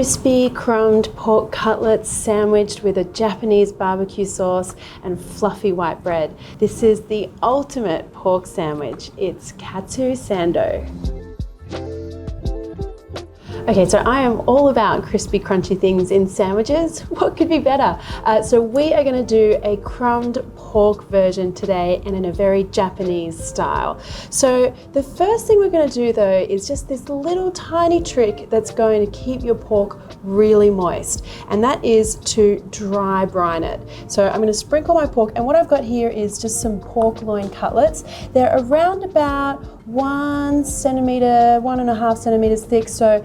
crispy crumbed pork cutlets sandwiched with a Japanese barbecue sauce and fluffy white bread. This is the ultimate pork sandwich. It's Katsu Sando. Okay, so I am all about crispy, crunchy things in sandwiches. What could be better? So we are gonna do a crumbed pork version today and in a very Japanese style. So the first thing we're gonna do though is just this little tiny trick that's going to keep your pork really moist, and that is to dry brine it. So I'm gonna sprinkle my pork, and what I've got here is just some pork loin cutlets. They're around about 1 centimeter, 1.5 centimeters thick, so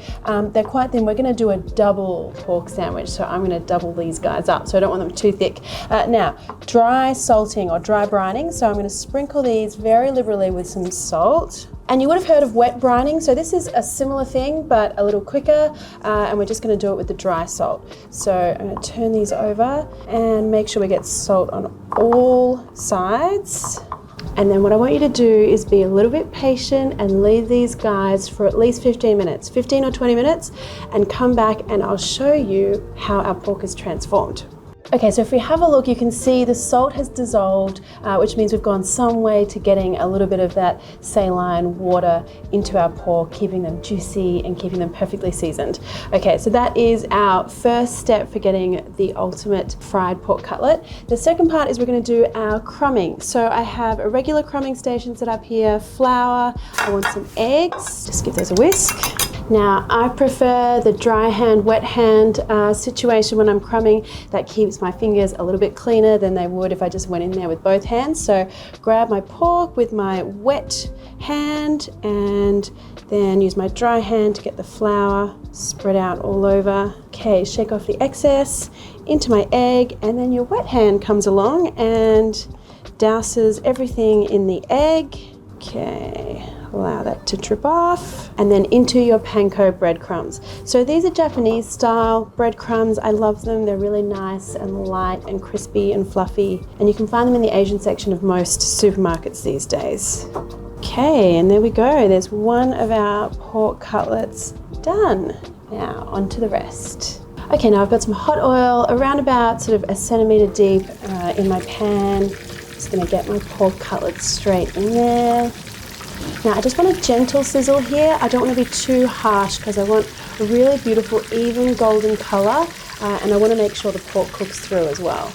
they're quite thin. We're gonna do a double pork sandwich, so I'm gonna double these guys up, so I don't want them too thick. Now, dry salting or dry brining, so I'm gonna sprinkle these very liberally with some salt. And you would have heard of wet brining, so this is a similar thing, but a little quicker, and we're just gonna do it with the dry salt. So I'm gonna turn these over and make sure we get salt on all sides. And then what I want you to do is be a little bit patient and leave these guys for at least 15 minutes, 15 or 20 minutes, and come back and I'll show you how our pork is transformed. Okay, so if we have a look, you can see the salt has dissolved, which means we've gone some way to getting a little bit of that saline water into our pork, keeping them juicy and keeping them perfectly seasoned. Okay, so that is our first step for getting the ultimate fried pork cutlet. The second part is we're going to do our crumbing. So I have a regular crumbing station set up here, flour, I want some eggs, just give those a whisk. Now, I prefer the dry hand, wet hand situation when I'm crumbing. That keeps my fingers a little bit cleaner than they would if I just went in there with both hands. So grab my pork with my wet hand and then use my dry hand to get the flour spread out all over. Okay, shake off the excess into my egg, and then your wet hand comes along and douses everything in the egg. Okay. Allow that to drip off, and then into your panko breadcrumbs. So these are Japanese style breadcrumbs. I love them. They're really nice and light and crispy and fluffy, and you can find them in the Asian section of most supermarkets these days. Okay, and there we go. There's one of our pork cutlets done. Now on to the rest. Okay, now I've got some hot oil around about sort of 1 centimeter deep in my pan. Just gonna get my pork cutlets straight in there. Now I just want a gentle sizzle here. I don't want to be too harsh because I want a really beautiful even golden color, and I want to make sure the pork cooks through as well.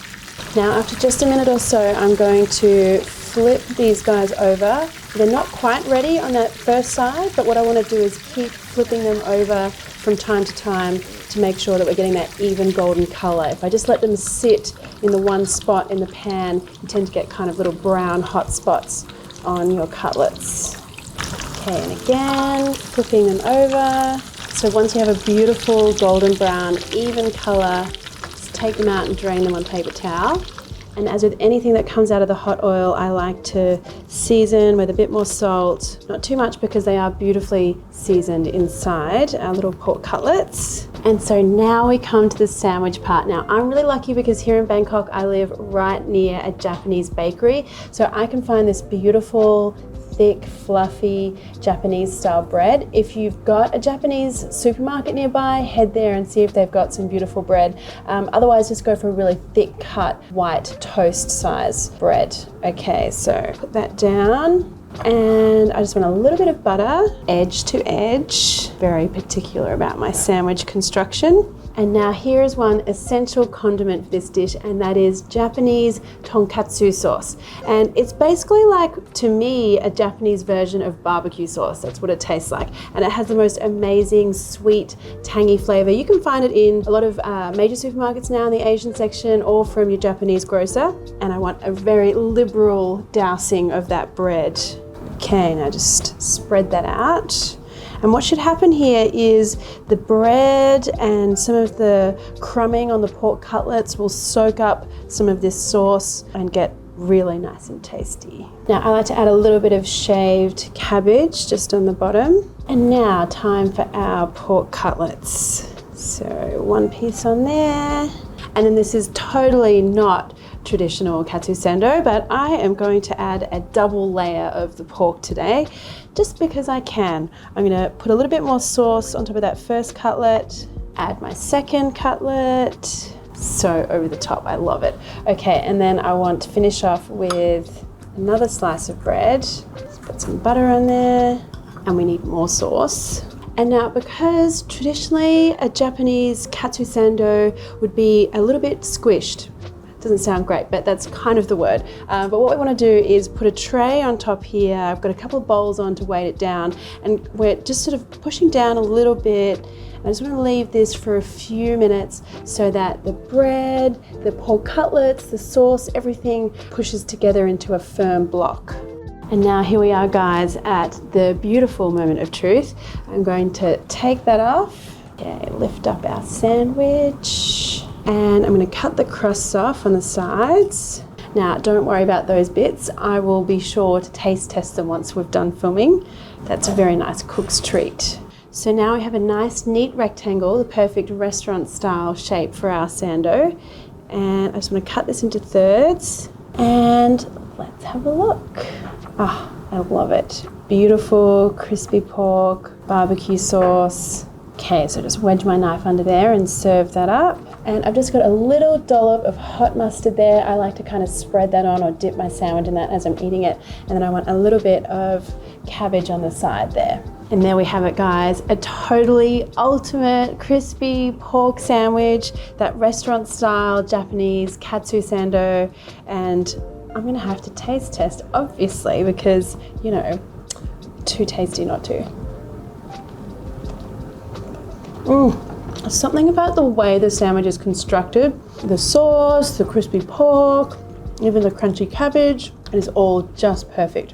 Now after just a minute or so, I'm going to flip these guys over. They're not quite ready on that first side, but what I want to do is keep flipping them over from time to time to make sure that we're getting that even golden color. If I just let them sit in the one spot in the pan, you tend to get kind of little brown hot spots on your cutlets. Okay, and again, flipping them over. So once you have a beautiful golden brown, even color, just take them out and drain them on paper towel. And as with anything that comes out of the hot oil, I like to season with a bit more salt. Not too much because they are beautifully seasoned inside our little pork cutlets. And so now we come to the sandwich part. Now I'm really lucky because here in Bangkok, I live right near a Japanese bakery. So I can find this beautiful, thick, fluffy Japanese style bread. If you've got a Japanese supermarket nearby, head there and see if they've got some beautiful bread. Otherwise, just go for a really thick cut, white toast size bread. Okay, so put that down. And I just want a little bit of butter, edge to edge. Very particular about my sandwich construction. And now here is one essential condiment for this dish, and that is Japanese tonkatsu sauce. And it's basically like, to me, a Japanese version of barbecue sauce. That's what it tastes like. And it has the most amazing, sweet, tangy flavor. You can find it in a lot of major supermarkets now in the Asian section or from your Japanese grocer. And I want a very liberal dousing of that bread. Okay, now just spread that out. And what should happen here is the bread and some of the crumbing on the pork cutlets will soak up some of this sauce and get really nice and tasty. Now I like to add a little bit of shaved cabbage just on the bottom. And now time for our pork cutlets. So one piece on there. And then this is totally not traditional katsu sando, but I am going to add a double layer of the pork today, just because I can. I'm gonna put a little bit more sauce on top of that first cutlet, add my second cutlet. So over the top, I love it. Okay, and then I want to finish off with another slice of bread. Let's put some butter on there, and we need more sauce. And now, because traditionally a Japanese katsu sando would be a little bit squished, doesn't sound great, but that's kind of the word. But what we want to do is put a tray on top here. I've got a couple of bowls on to weight it down, and we're just sort of pushing down a little bit. I just want to leave this for a few minutes so that the bread, the pork cutlets, the sauce, everything pushes together into a firm block. And now here we are, guys, at the beautiful moment of truth. I'm going to take that off. Okay, lift up our sandwich. And I'm going to cut the crusts off on the sides. Now, don't worry about those bits. I will be sure to taste test them once we've done filming. That's a very nice cook's treat. So now we have a nice neat rectangle, the perfect restaurant style shape for our sando. And I just want to cut this into thirds. And let's have a look. Ah, I love it. Beautiful, crispy pork, barbecue sauce. Okay, so just wedge my knife under there and serve that up. And I've just got a little dollop of hot mustard there. I like to kind of spread that on or dip my sandwich in that as I'm eating it. And then I want a little bit of cabbage on the side there. And there we have it, guys. A totally ultimate crispy pork sandwich, that restaurant style Japanese katsu sando. And I'm gonna have to taste test, obviously, because, you know, too tasty not to. Something about the way the sandwich is constructed, the sauce, the crispy pork, even the crunchy cabbage, it is all just perfect.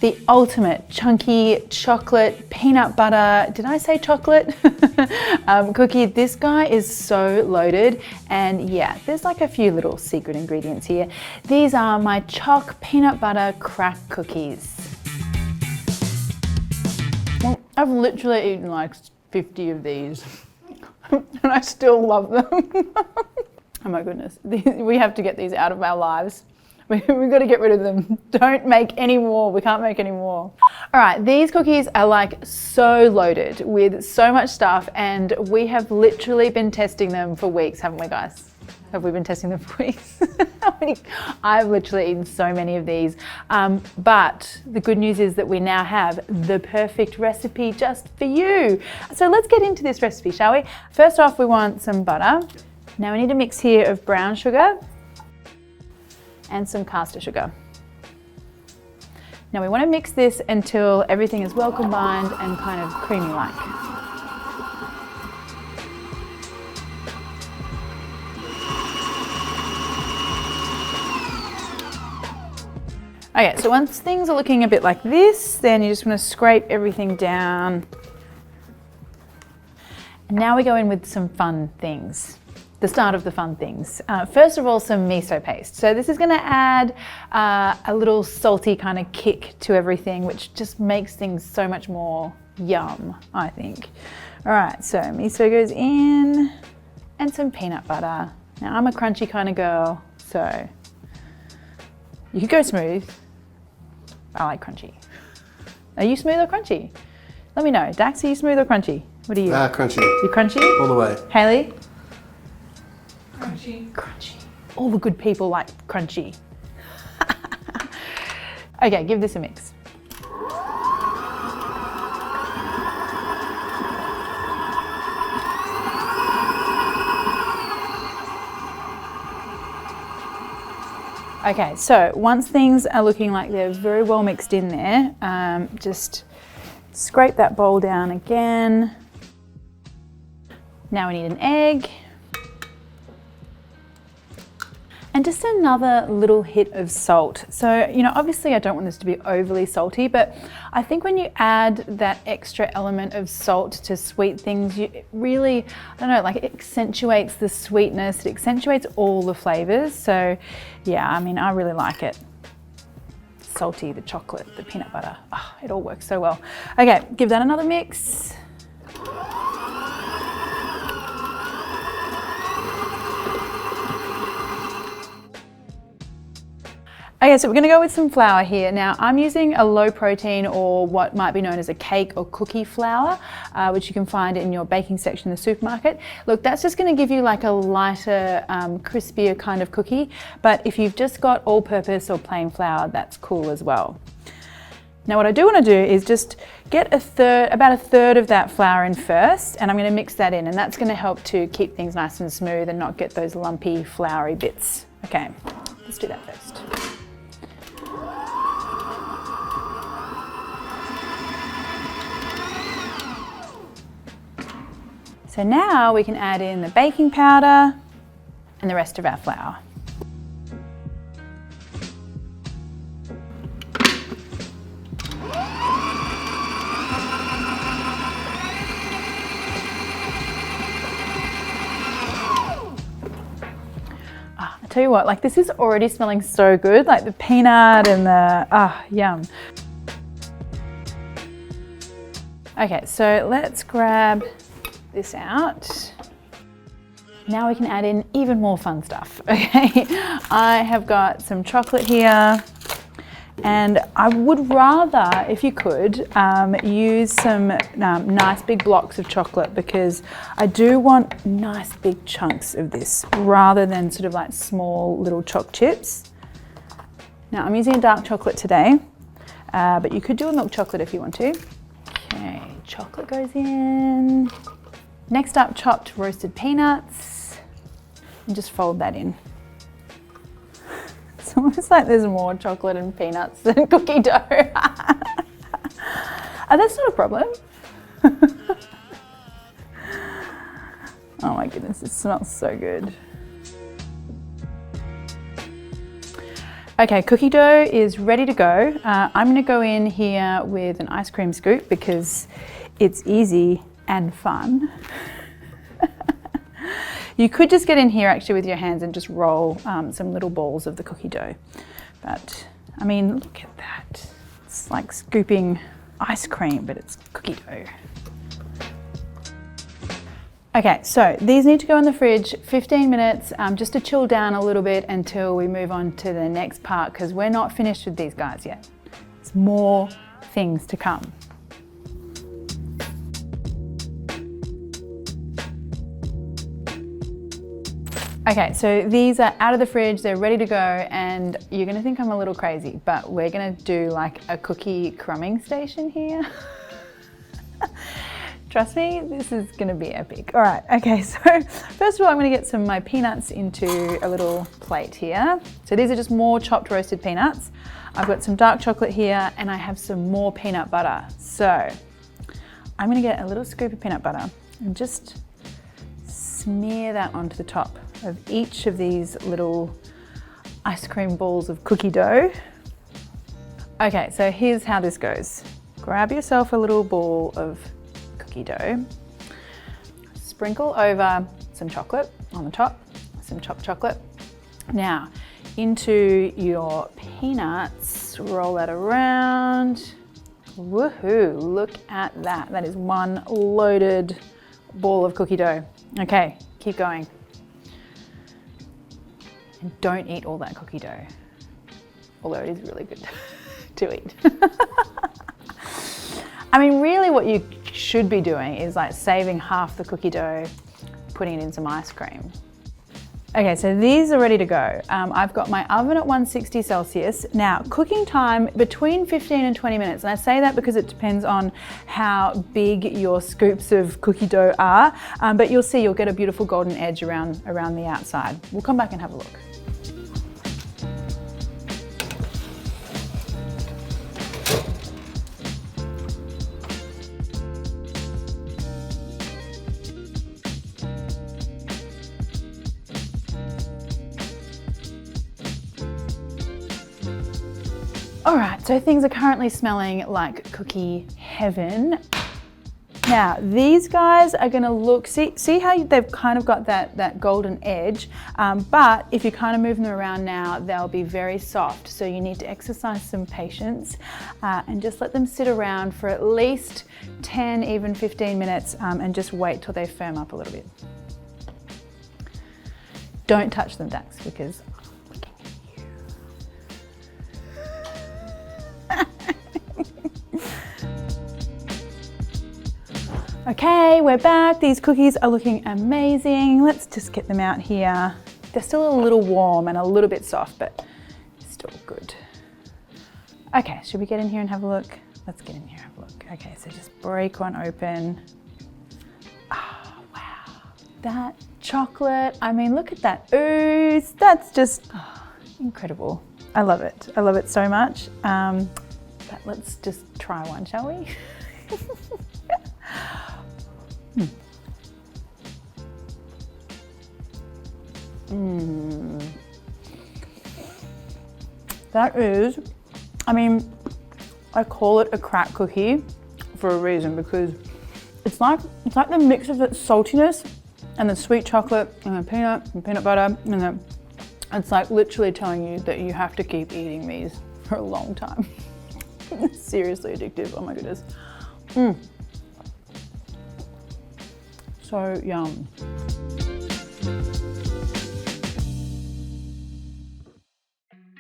The ultimate chunky chocolate peanut butter, did I say chocolate? Cookie. This guy is so loaded, and yeah, there's like a few little secret ingredients here. These are my choc peanut butter crack cookies. Well, I've literally eaten like 50 of these and I still love them. Oh my goodness, we have to get these out of our lives. We've got to get rid of them. Don't make any more. We can't make any more. All right, these cookies are like so loaded with so much stuff, and we have literally been testing them for weeks, haven't we, guys? Have we been testing them for weeks? I've literally eaten so many of these. But the good news is that we now have the perfect recipe just for you. So let's get into this recipe, shall we? First off, we want some butter. Now we need a mix here of brown sugar and some caster sugar. Now we want to mix this until everything is well combined and kind of creamy like. Okay, so once things are looking a bit like this, then you just want to scrape everything down. And now we go in with some fun things. The start of the fun things. First of all, some miso paste. So this is going to add a little salty kind of kick to everything, which just makes things so much more yum, I think. All right, so miso goes in and some peanut butter. Now I'm a crunchy kind of girl, so you could go smooth. I like crunchy. Are you smooth or crunchy? Let me know. Dax, are you smooth or crunchy? What are you? Crunchy. You crunchy? All the way. Haley? Crunchy. Crunchy. All the good people like crunchy. Okay, give this a mix. Okay, so once things are looking like they're very well mixed in there, just scrape that bowl down again. Now we need an egg. And just another little hit of salt. So, you know, obviously I don't want this to be overly salty, but I think when you add that extra element of salt to sweet things, it really, I don't know, like it accentuates the sweetness, it accentuates all the flavors. So yeah, I mean, I really like it. Salty, the chocolate, the peanut butter, oh, it all works so well. Okay, give that another mix. Okay, so we're gonna go with some flour here. Now I'm using a low protein or what might be known as a cake or cookie flour, which you can find in your baking section in the supermarket. Look, that's just gonna give you like a lighter, crispier kind of cookie. But if you've just got all-purpose or plain flour, that's cool as well. Now what I do want to do is just get about a third of that flour in first, and I'm going to mix that in, and that's going to help to keep things nice and smooth and not get those lumpy floury bits. Okay, let's do that first. So now we can add in the baking powder and the rest of our flour. Tell you what, like this is already smelling so good, like the peanut and the, yum. Okay, so let's grab this out. Now we can add in even more fun stuff, okay? I have got some chocolate here, and I would rather, if you could, use some nice big blocks of chocolate, because I do want nice big chunks of this rather than sort of like small little choc chips. Now I'm using a dark chocolate today, but you could do a milk chocolate if you want to. Okay, chocolate goes in. Next up, chopped roasted peanuts, and just fold that in. It's almost like there's more chocolate and peanuts than cookie dough. That's not a problem. Oh my goodness, it smells so good. Okay, cookie dough is ready to go. I'm gonna go in here with an ice cream scoop because it's easy and fun. You could just get in here actually with your hands and just roll some little balls of the cookie dough. But I mean, look at that. It's like scooping ice cream, but it's cookie dough. Okay, so these need to go in the fridge 15 minutes just to chill down a little bit until we move on to the next part, because we're not finished with these guys yet. There's more things to come. Okay, so these are out of the fridge, they're ready to go, and you're gonna think I'm a little crazy, but we're gonna do like a cookie crumbing station here. Trust me, this is gonna be epic. All right, okay, so first of all, I'm gonna get some of my peanuts into a little plate here. So these are just more chopped roasted peanuts. I've got some dark chocolate here, and I have some more peanut butter. So I'm gonna get a little scoop of peanut butter and just smear that onto the top of each of these little ice cream balls of cookie dough. Okay, so here's how this goes. Grab yourself a little ball of cookie dough, sprinkle over some chocolate on the top, some chopped chocolate. Now, into your peanuts, roll that around. Woohoo, look at that. That is one loaded ball of cookie dough. Okay, keep going. And don't eat all that cookie dough, although it is really good to eat. I mean, really what you should be doing is like saving half the cookie dough, putting it in some ice cream. Okay, so these are ready to go. I've got my oven at 160 Celsius. Now, cooking time between 15 and 20 minutes. And I say that because it depends on how big your scoops of cookie dough are. But you'll see, you'll get a beautiful golden edge around the outside. We'll come back and have a look. All right, so things are currently smelling like cookie heaven. Now, these guys are gonna look, see how they've kind of got that golden edge, but if you kind of move them around now, they'll be very soft. So you need to exercise some patience and just let them sit around for at least 10, even 15 minutes and just wait till they firm up a little bit. Don't touch them, Dax, because I'm looking at you. Okay, we're back. These cookies are looking amazing. Let's just get them out here. They're still a little warm and a little bit soft, but still good. Okay, should we get in here and have a look? Let's get in here and have a look. Okay, so just break one open. Oh, wow. That chocolate, I mean, look at that ooze. That's just incredible. I love it. I love it so much. But let's just try one, shall we? That is, I mean, I call it a crack cookie for a reason, because it's like the mix of the saltiness and the sweet chocolate and the peanut and peanut butter, and it's like literally telling you that you have to keep eating these for a long time. It's seriously addictive. Oh my goodness. So yum.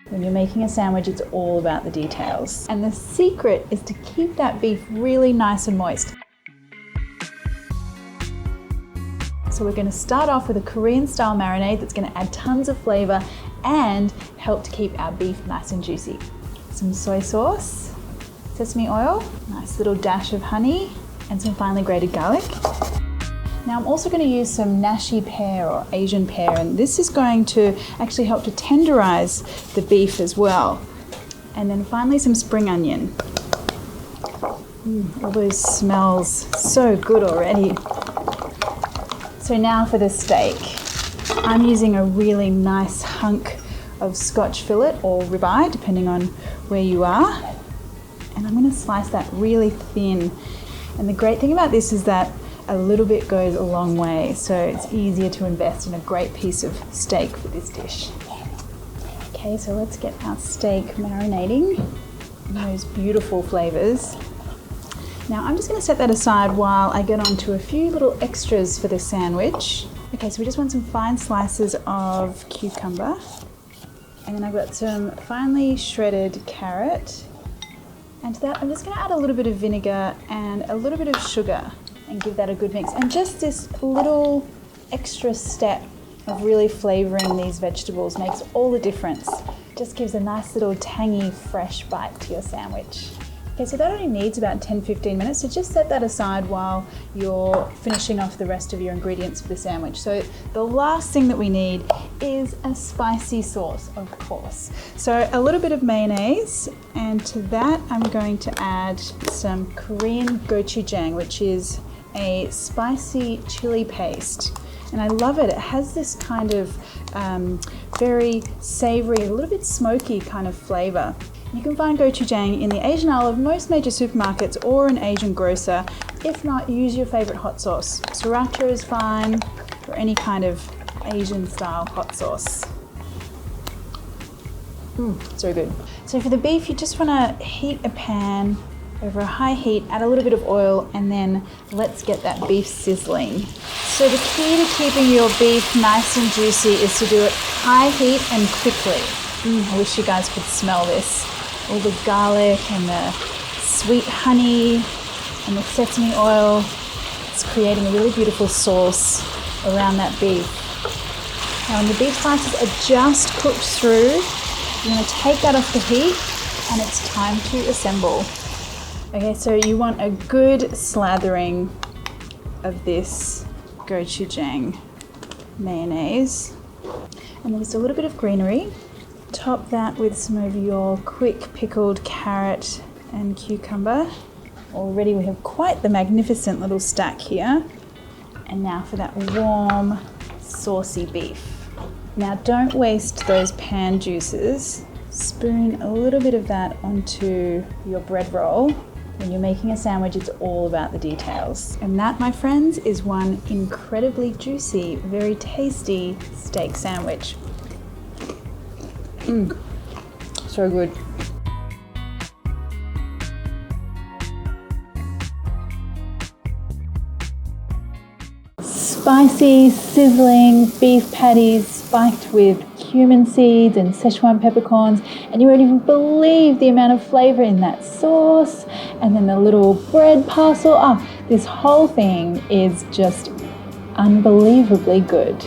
When you're making a sandwich, it's all about the details. And the secret is to keep that beef really nice and moist. So we're going to start off with a Korean style marinade that's going to add tons of flavor and help to keep our beef nice and juicy. Some soy sauce, sesame oil, nice little dash of honey, and some finely grated garlic. Now I'm also going to use some nashi pear or Asian pear, and this is going to actually help to tenderize the beef as well. And then finally some spring onion. All those smells so good already. So now for the steak. I'm using a really nice hunk of Scotch fillet or ribeye, depending on where you are. And I'm going to slice that really thin. And the great thing about this is that a little bit goes a long way, so it's easier to invest in a great piece of steak for this dish. Okay, so let's get our steak marinating in those beautiful flavors. Now I'm just going to set that aside while I get on to a few little extras for the sandwich. Okay, so we just want some fine slices of cucumber, and then I've got some finely shredded carrot, and to that I'm just going to add a little bit of vinegar and a little bit of sugar and give that a good mix. And just this little extra step of really flavoring these vegetables makes all the difference. Just gives a nice little tangy, fresh bite to your sandwich. Okay, so that only needs about 10-15 minutes, so just set that aside while you're finishing off the rest of your ingredients for the sandwich. So the last thing that we need is a spicy sauce, of course. So a little bit of mayonnaise, and to that I'm going to add some Korean gochujang, which is a spicy chili paste. And I love it. It has this kind of very savory, a little bit smoky kind of flavor. You can find gochujang in the Asian aisle of most major supermarkets or an Asian grocer. If not, use your favorite hot sauce. Sriracha is fine, or any kind of Asian style hot sauce. So good. So for the beef, you just want to heat a pan over a high heat, add a little bit of oil, and then let's get that beef sizzling. So the key to keeping your beef nice and juicy is to do it high heat and quickly. I wish you guys could smell this. All the garlic and the sweet honey and the sesame oil. It's creating a really beautiful sauce around that beef. Now when the beef slices are just cooked through, you're going to take that off the heat and it's time to assemble. Okay, so you want a good slathering of this gochujang mayonnaise, and then just a little bit of greenery. Top that with some of your quick pickled carrot and cucumber. Already we have quite the magnificent little stack here. And now for that warm, saucy beef. Now don't waste those pan juices. Spoon a little bit of that onto your bread roll. When you're making a sandwich, it's all about the details. And that, my friends, is one incredibly juicy, very tasty steak sandwich. So good. Spicy, sizzling beef patties spiked with cumin seeds and Szechuan peppercorns, and you won't even believe the amount of flavor in that sauce. And then the little bread parcel. Oh, this whole thing is just unbelievably good.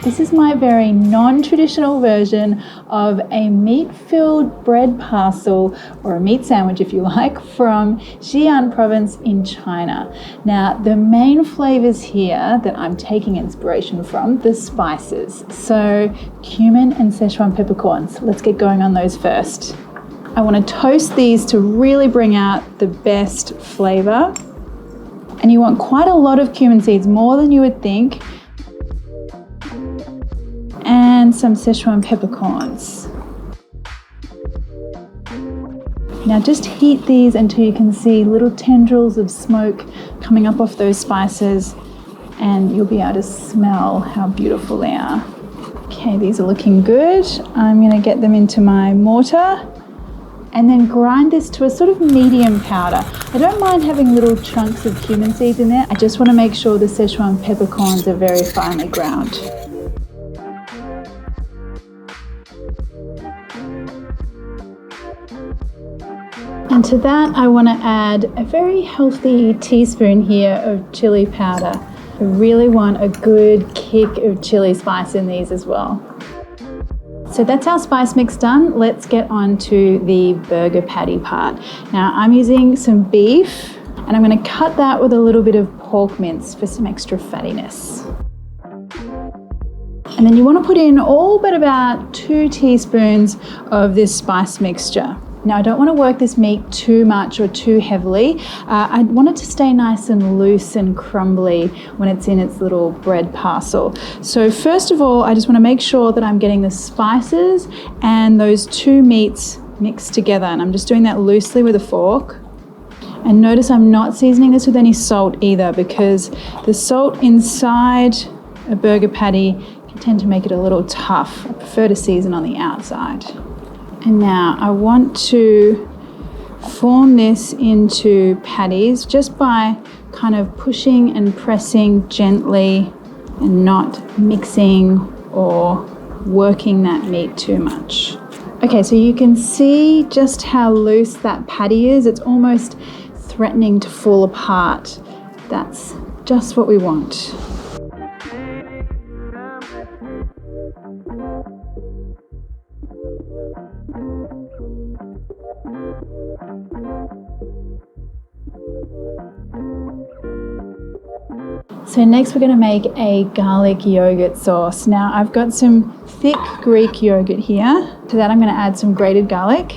This is my very non-traditional version of a meat-filled bread parcel, or a meat sandwich if you like, from Xian province in China. Now, the main flavors here that I'm taking inspiration from, the spices. So, cumin and Szechuan peppercorns. Let's get going on those first. I want to toast these to really bring out the best flavor. And you want quite a lot of cumin seeds, more than you would think. And some Szechuan peppercorns. Now just heat these until you can see little tendrils of smoke coming up off those spices, and you'll be able to smell how beautiful they are. Okay, these are looking good. I'm going to get them into my mortar and then grind this to a sort of medium powder. I don't mind having little chunks of cumin seeds in there. I just want to make sure the Szechuan peppercorns are very finely ground. And to that, I want to add a very healthy teaspoon here of chili powder. I really want a good kick of chili spice in these as well. So that's our spice mix done. Let's get on to the burger patty part. Now I'm using some beef, and I'm going to cut that with a little bit of pork mince for some extra fattiness. And then you want to put in all but about 2 teaspoons of this spice mixture. Now I don't want to work this meat too much or too heavily. I want it to stay nice and loose and crumbly when it's in its little bread parcel. So first of all, I just want to make sure that I'm getting the spices and those 2 meats mixed together. And I'm just doing that loosely with a fork. And notice I'm not seasoning this with any salt either, because the salt inside a burger patty can tend to make it a little tough. I prefer to season on the outside. And now I want to form this into patties just by kind of pushing and pressing gently and not mixing or working that meat too much. Okay, so you can see just how loose that patty is. It's almost threatening to fall apart. That's just what we want. So next we're going to make a garlic yogurt sauce. Now I've got some thick Greek yogurt here. To that I'm going to add some grated garlic.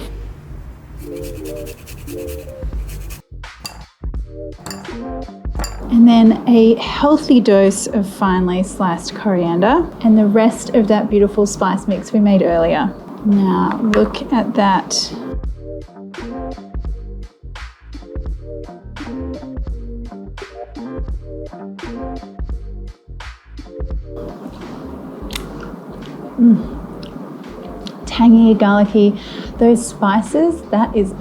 And then a healthy dose of finely sliced coriander and the rest of that beautiful spice mix we made earlier. Now look at that. Tangy, garlicky, those spices, that is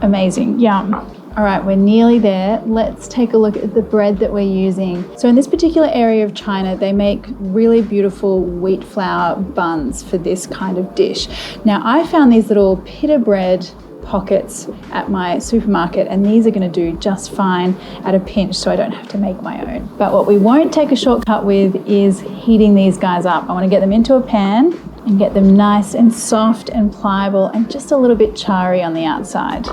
amazing, yum. All right, we're nearly there. Let's take a look at the bread that we're using. So in this particular area of China, they make really beautiful wheat flour buns for this kind of dish. Now I found these little pita bread pockets at my supermarket, and these are going to do just fine at a pinch, so I don't have to make my own. But what we won't take a shortcut with is heating these guys up. I want to get them into a pan and get them nice and soft and pliable and just a little bit charry on the outside.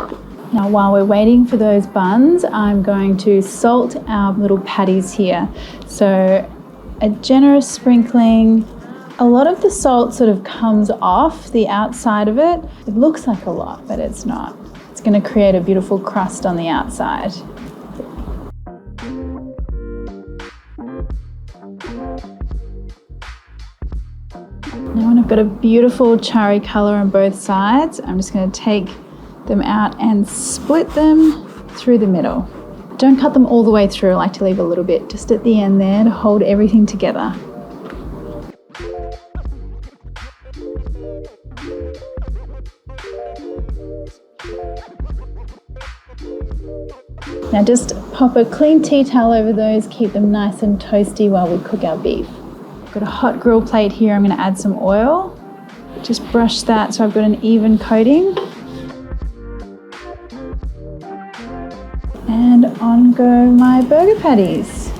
Now while we're waiting for those buns, I'm going to salt our little patties here. So a generous sprinkling. A lot of the salt sort of comes off the outside of it. It looks like a lot, but it's not. It's going to create a beautiful crust on the outside. Now when I've got a beautiful charry color on both sides, I'm just going to take them out and split them through the middle. Don't cut them all the way through. I like to leave a little bit just at the end there to hold everything together. Now just pop a clean tea towel over those, keep them nice and toasty while we cook our beef. Got a hot grill plate here, I'm going to add some oil. Just brush that so I've got an even coating. And on go my burger patties.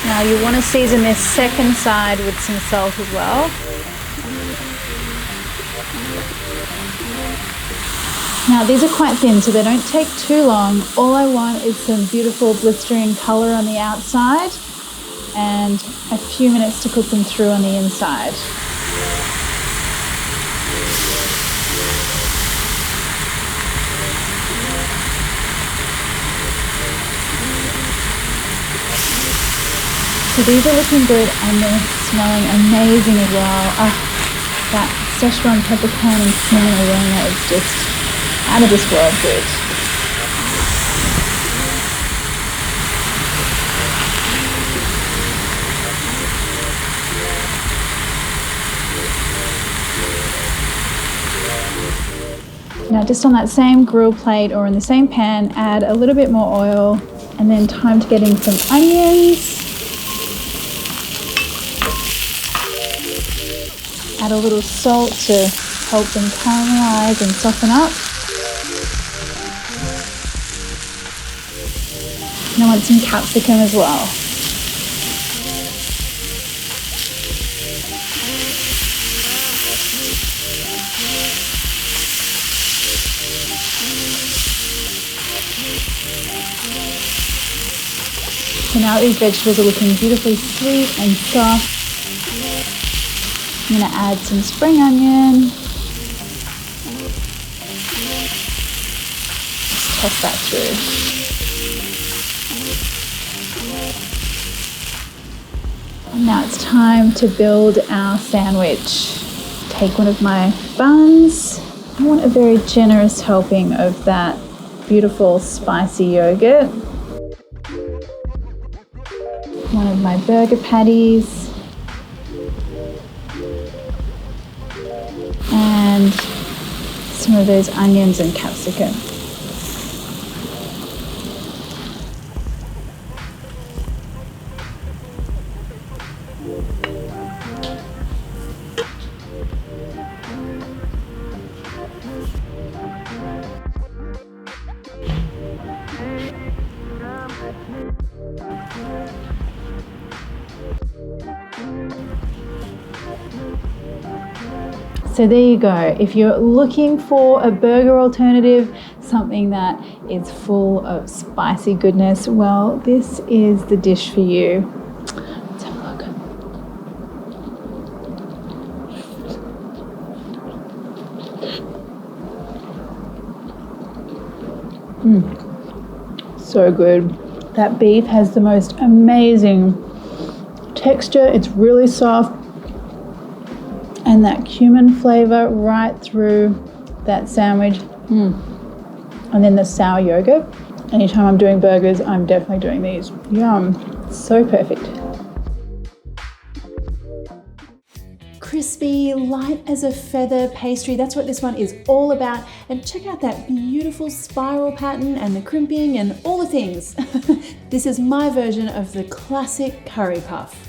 Now you want to season this second side with some salt as well. Now these are quite thin, so they don't take too long. All I want is some beautiful blistering colour on the outside and a few minutes to cook them through on the inside. So these are looking good and they're smelling amazing as well. That Szechuan peppercorn and cinnamon aroma is just out of this world good. Now just on that same grill plate or in the same pan, add a little bit more oil and then time to get in some onions. Add a little salt to help them caramelize and soften up. And I want some capsicum as well. So now these vegetables are looking beautifully sweet and soft. I'm going to add some spring onion. Just toss that through. And now it's time to build our sandwich. Take one of my buns. I want a very generous helping of that beautiful spicy yogurt. One of my burger patties. And some of those onions and capsicum. So there you go. If you're looking for a burger alternative, something that is full of spicy goodness, well, this is the dish for you. Let's have a look. So good. That beef has the most amazing texture. It's really soft. And that cumin flavor right through that sandwich. And then the sour yogurt. Anytime I'm doing burgers, I'm definitely doing these. Yum, so perfect. Crispy, light as a feather pastry. That's what this one is all about. And check out that beautiful spiral pattern and the crimping and all the things. This is my version of the classic curry puff.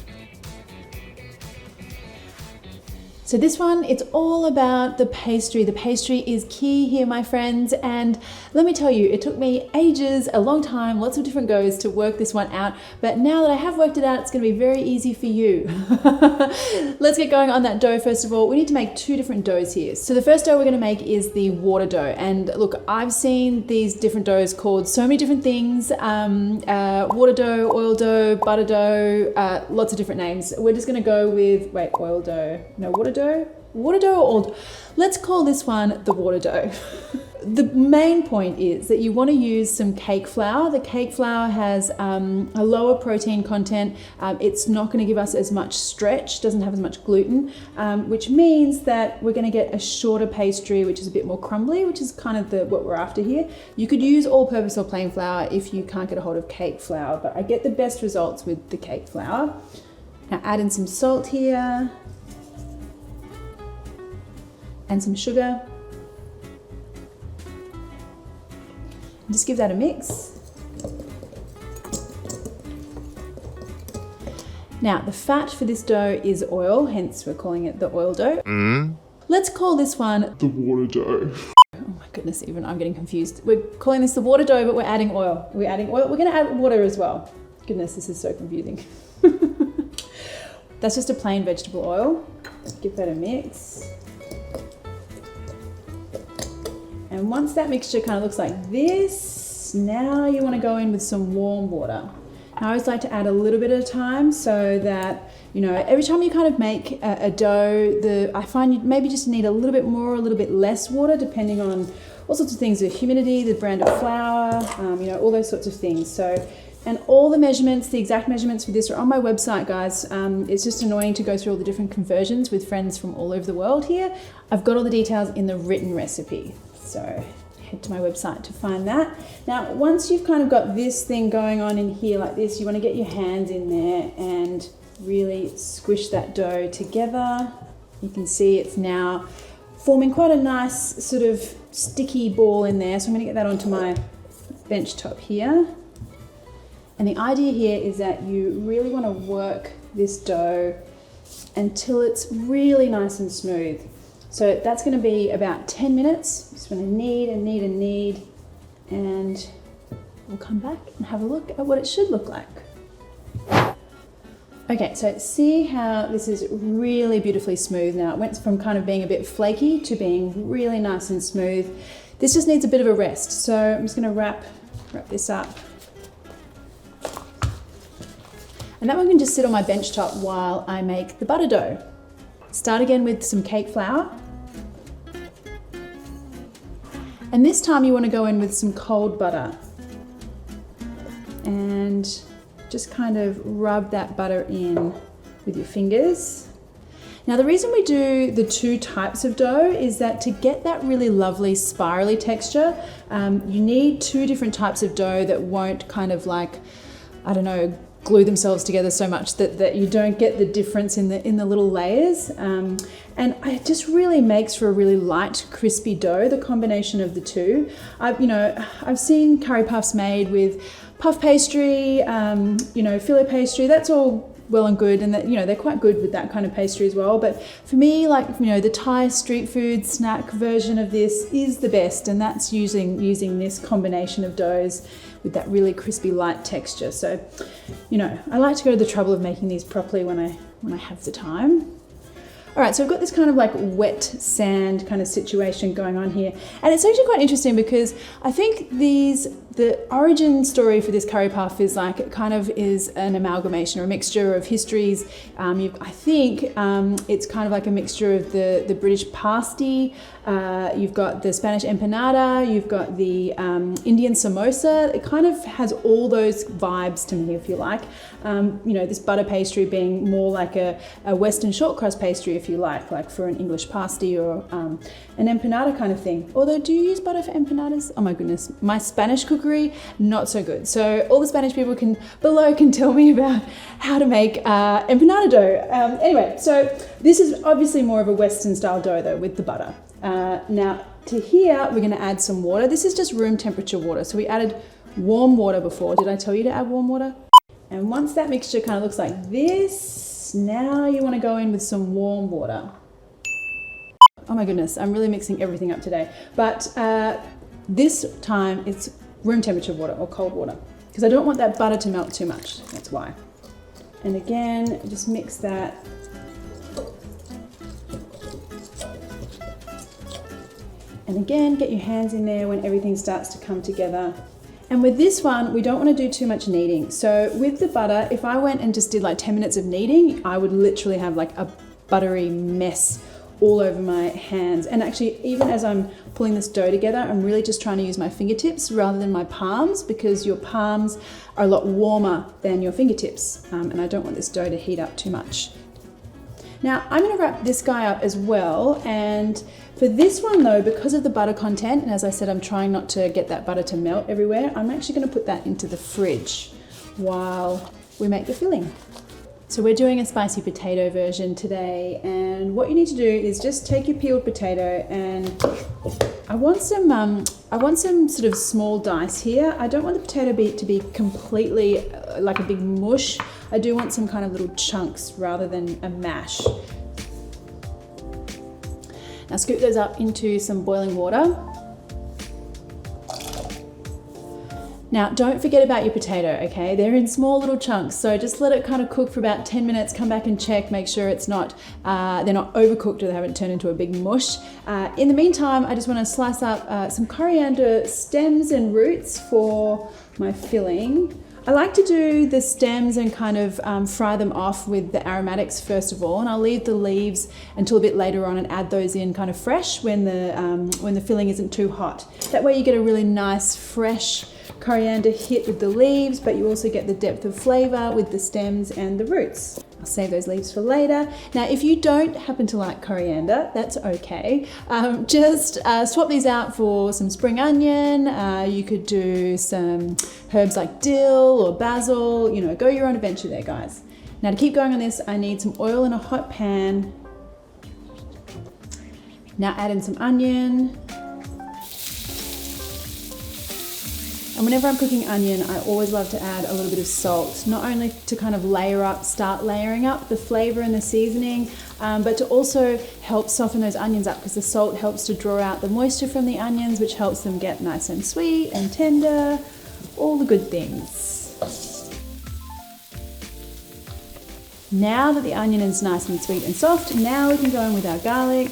So this one, it's all about the pastry. The pastry is key here, my friends. And let me tell you, it took me ages, a long time, lots of different goes to work this one out. But now that I have worked it out, it's gonna be very easy for you. Let's get going on that dough first of all. We need to make two different doughs here. So the first dough we're gonna make is the water dough. And look, I've seen these different doughs called so many different things. Water dough, oil dough, butter dough, lots of different names. We're just gonna go with, oil dough, no, water dough? Water dough or oil? Let's call this one the water dough. the main point is that you want to use some cake flour. The cake flour has a lower protein content. It's not going to give us as much stretch, doesn't have as much gluten, which means that we're going to get a shorter pastry, which is a bit more crumbly, which is kind of what we're after here. You could use all-purpose or plain flour if you can't get a hold of cake flour, but I get the best results with the cake flour. Now add in some salt here and some sugar. Just give that a mix. Now, the fat for this dough is oil, hence we're calling it the oil dough. Let's call this one the water dough. Oh my goodness, even I'm getting confused. We're calling this the water dough, but we're adding oil. We're adding oil. We're going to add water as well. Goodness, this is so confusing. That's just a plain vegetable oil. Give that a mix. And once that mixture kind of looks like this, now you want to go in with some warm water. I always like to add a little bit at a time so that, you know, every time you kind of make a dough, I find you maybe just need a little bit more, a little bit less water, depending on all sorts of things, the humidity, the brand of flour, you know, all those sorts of things. So, and all the measurements, the exact measurements for this are on my website, guys. It's just annoying to go through all the different conversions with friends from all over the world here. I've got all the details in the written recipe. So head to my website to find that. Now, once you've kind of got this thing going on in here like this, you want to get your hands in there and really squish that dough together. You can see it's now forming quite a nice sort of sticky ball in there. So I'm going to get that onto my bench top here. And the idea here is that you really want to work this dough until it's really nice and smooth. So that's going to be about 10 minutes. Just want to knead and knead and knead, and we'll come back and have a look at what it should look like. Okay, so see how this is really beautifully smooth now. It went from kind of being a bit flaky to being really nice and smooth. This just needs a bit of a rest. So I'm just going to wrap this up. And that one can just sit on my bench top while I make the butter dough. Start again with some cake flour. And this time you want to go in with some cold butter. And just kind of rub that butter in with your fingers. Now the reason we do the two types of dough is that to get that really lovely spirally texture, you need two different types of dough that won't kind of like, I don't know, glue themselves together so much that you don't get the difference in the little layers. And it just really makes for a really light, crispy dough, the combination of the two. I've seen curry puffs made with puff pastry, filo pastry. That's all well and good, and that, you know, they're quite good with that kind of pastry as well. But for me, like, you know, the Thai street food snack version of this is the best, and that's using this combination of doughs with that really crispy light texture. So, you know, I like to go to the trouble of making these properly when I have the time. All right, so I've got this kind of like wet sand kind of situation going on here. And it's actually quite interesting because I think the origin story for this curry puff is like, it kind of is an amalgamation or a mixture of histories. I think it's kind of like a mixture of the British pasty, you've got the Spanish empanada, you've got the Indian samosa. It kind of has all those vibes to me, if you like. This butter pastry being more like a Western short crust pastry, if you like for an English pasty or an empanada kind of thing. Although, do you use butter for empanadas? Oh my goodness, my Spanish cookery, not so good. So all the Spanish people below can tell me about how to make empanada dough. Anyway, so this is obviously more of a Western style dough though, with the butter. Now to here, we're gonna add some water. This is just room temperature water. So we added warm water before. Did I tell you to add warm water? And once that mixture kind of looks like this, now you want to go in with some warm water. Oh my goodness, I'm really mixing everything up today. But this time it's room temperature water or cold water, because I don't want that butter to melt too much, that's why. And again, just mix that. And again, get your hands in there when everything starts to come together. And with this one, we don't want to do too much kneading. So with the butter, if I went and just did like 10 minutes of kneading, I would literally have like a buttery mess all over my hands. And actually, even as I'm pulling this dough together, I'm really just trying to use my fingertips rather than my palms, because your palms are a lot warmer than your fingertips. And I don't want this dough to heat up too much. Now I'm going to wrap this guy up as well, and for this one though, because of the butter content, and as I said, I'm trying not to get that butter to melt everywhere, I'm actually going to put that into the fridge while we make the filling. So we're doing a spicy potato version today, and what you need to do is just take your peeled potato, and I want some sort of small dice here. I don't want the potato to be completely like a big mush. I do want some kind of little chunks rather than a mash. Now scoop those up into some boiling water. Now don't forget about your potato, okay? They're in small little chunks, so just let it kind of cook for about 10 minutes, come back and check, make sure it's not, they're not overcooked or they haven't turned into a big mush. In the meantime, I just want to slice up some coriander stems and roots for my filling. I like to do the stems and kind of fry them off with the aromatics first of all, and I'll leave the leaves until a bit later on and add those in kind of fresh when the filling isn't too hot. That way you get a really nice fresh coriander hit with the leaves, but you also get the depth of flavor with the stems and the roots. I'll save those leaves for later. Now, if you don't happen to like coriander, that's okay. Just swap these out for some spring onion. You could do some herbs like dill or basil, you know, go your own adventure there, guys. Now to keep going on this, I need some oil in a hot pan. Now add in some onion. And whenever I'm cooking onion, I always love to add a little bit of salt, not only to kind of start layering up the flavor and the seasoning, but to also help soften those onions up, because the salt helps to draw out the moisture from the onions, which helps them get nice and sweet and tender, all the good things. Now that the onion is nice and sweet and soft, now we can go in with our garlic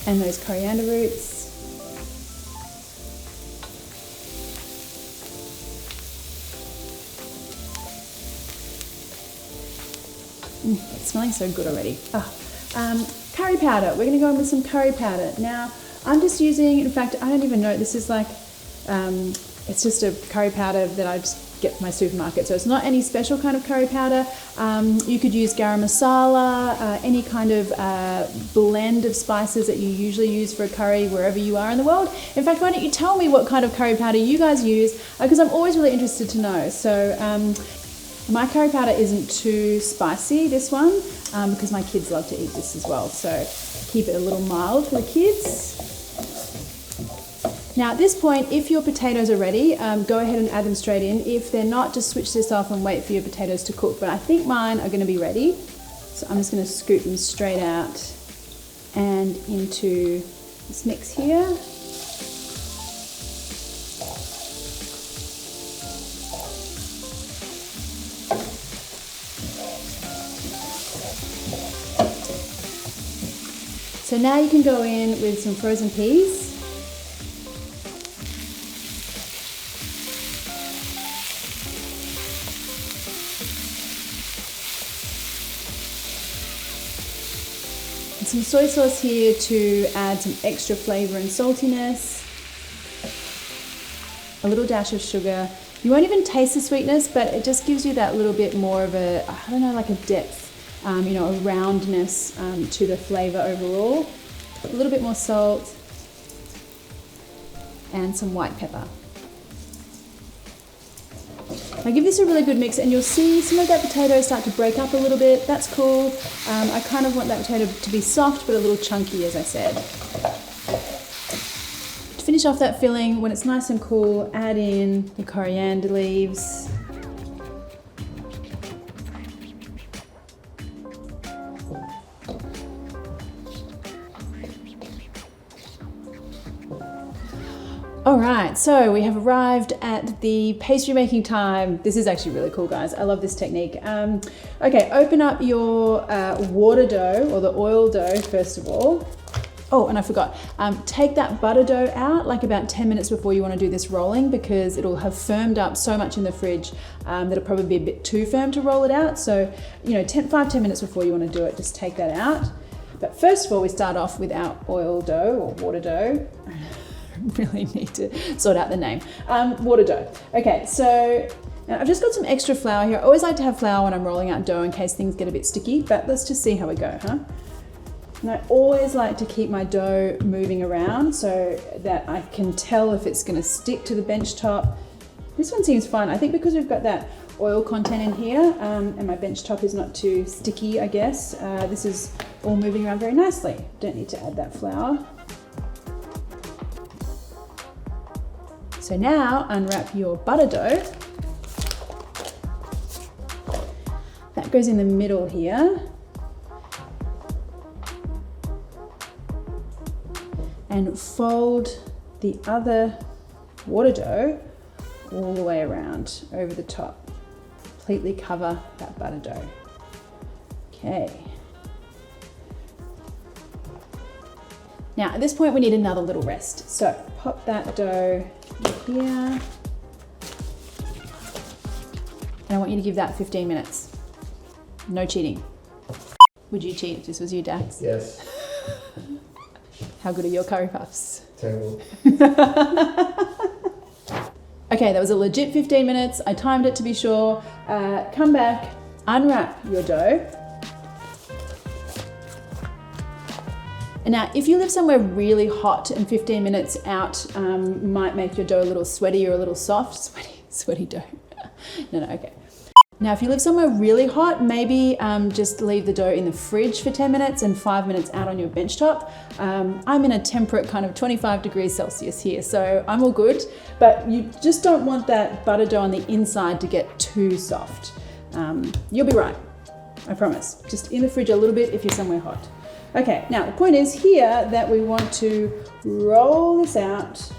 and those coriander roots. It's smelling so good already. Curry powder. We're going to go in with some curry powder. Now, I'm just using, in fact, I don't even know, this is like, it's just a curry powder that I just get from my supermarket. So it's not any special kind of curry powder. You could use garam masala, any kind of blend of spices that you usually use for a curry wherever you are in the world. In fact, why don't you tell me what kind of curry powder you guys use, because I'm always really interested to know. So my curry powder isn't too spicy, this one, because my kids love to eat this as well. So keep it a little mild for the kids. Now at this point, if your potatoes are ready, go ahead and add them straight in. If they're not, just switch this off and wait for your potatoes to cook. But I think mine are going to be ready. So I'm just going to scoop them straight out and into this mix here. So now you can go in with some frozen peas. And some soy sauce here to add some extra flavor and saltiness. A little dash of sugar. You won't even taste the sweetness, but it just gives you that little bit more of a, I don't know, like a depth. You know, a roundness to the flavor overall. A little bit more salt and some white pepper. Now give this a really good mix, and you'll see some of that potato start to break up a little bit. That's cool. I kind of want that potato to be soft but a little chunky, as I said. To finish off that filling, when it's nice and cool, add in the coriander leaves. All right, so we have arrived at the pastry making time. This is actually really cool, guys. I love this technique. Okay, open up your water dough or the oil dough first of all. Oh, and I forgot, take that butter dough out like about 10 minutes before you want to do this rolling, because it'll have firmed up so much in the fridge that it'll probably be a bit too firm to roll it out. So, you know, 5-10 minutes before you want to do it, just take that out. But first of all, we start off with our oil dough or water dough. I really need to sort out the name. Water dough. Okay, so now I've just got some extra flour here. I always like to have flour when I'm rolling out dough in case things get a bit sticky, but let's just see how we go, huh? And I always like to keep my dough moving around so that I can tell if it's going to stick to the bench top. This one seems fine. I think because we've got that oil content in here and my bench top is not too sticky, I guess. This is all moving around very nicely. Don't need to add that flour. So now unwrap your butter dough. That goes in the middle here. And fold the other water dough all the way around over the top. Completely cover that butter dough. Okay. Now at this point we need another little rest. So pop that dough in here. And I want you to give that 15 minutes. No cheating. Would you cheat if this was you, Dax? Yes. How good are your curry puffs? Terrible. Okay, that was a legit 15 minutes. I timed it to be sure. Come back, unwrap your dough. And now, if you live somewhere really hot and 15 minutes out might make your dough a little sweaty or a little soft. Sweaty dough. No, okay. Now, if you live somewhere really hot, maybe just leave the dough in the fridge for 10 minutes and 5 minutes out on your bench top. I'm in a temperate kind of 25 degrees Celsius here, so I'm all good, but you just don't want that butter dough on the inside to get too soft. You'll be right, I promise. Just in the fridge a little bit if you're somewhere hot. Okay, now the point is here that we want to roll this out.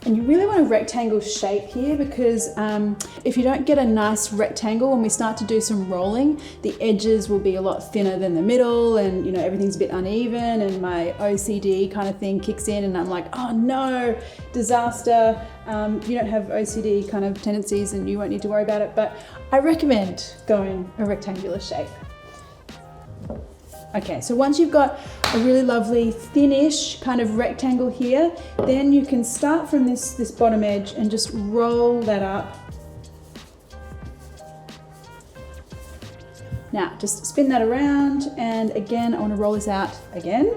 And you really want a rectangle shape here because if you don't get a nice rectangle when we start to do some rolling, the edges will be a lot thinner than the middle and, you know, everything's a bit uneven and my OCD kind of thing kicks in and I'm like, oh no, disaster. If you don't have OCD kind of tendencies and you won't need to worry about it, but I recommend going a rectangular shape. Okay, so once you've got a really lovely thinnish kind of rectangle here, then you can start from this bottom edge and just roll that up. Now, just spin that around, and again, I want to roll this out again.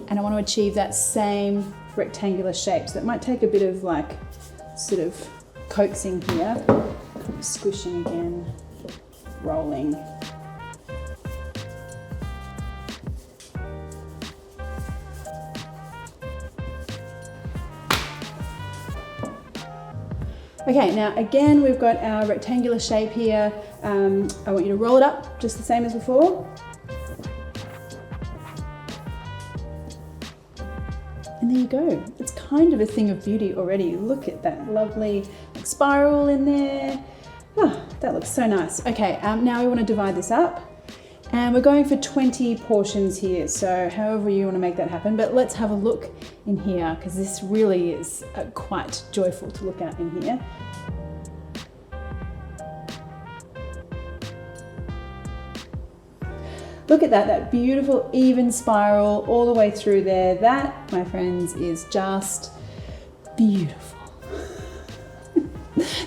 And I want to achieve that same rectangular shape. So that might take a bit of like, sort of coaxing here, squishing again. Rolling. Okay, now again we've got our rectangular shape here. I want you to roll it up just the same as before. And there you go. It's kind of a thing of beauty already. Look at that lovely spiral in there. Oh, that looks so nice. Okay, now we want to divide this up and we're going for 20 portions here. So however you want to make that happen, but let's have a look in here because this really is quite joyful to look at in here. Look at that beautiful even spiral all the way through there. That, my friends, is just beautiful.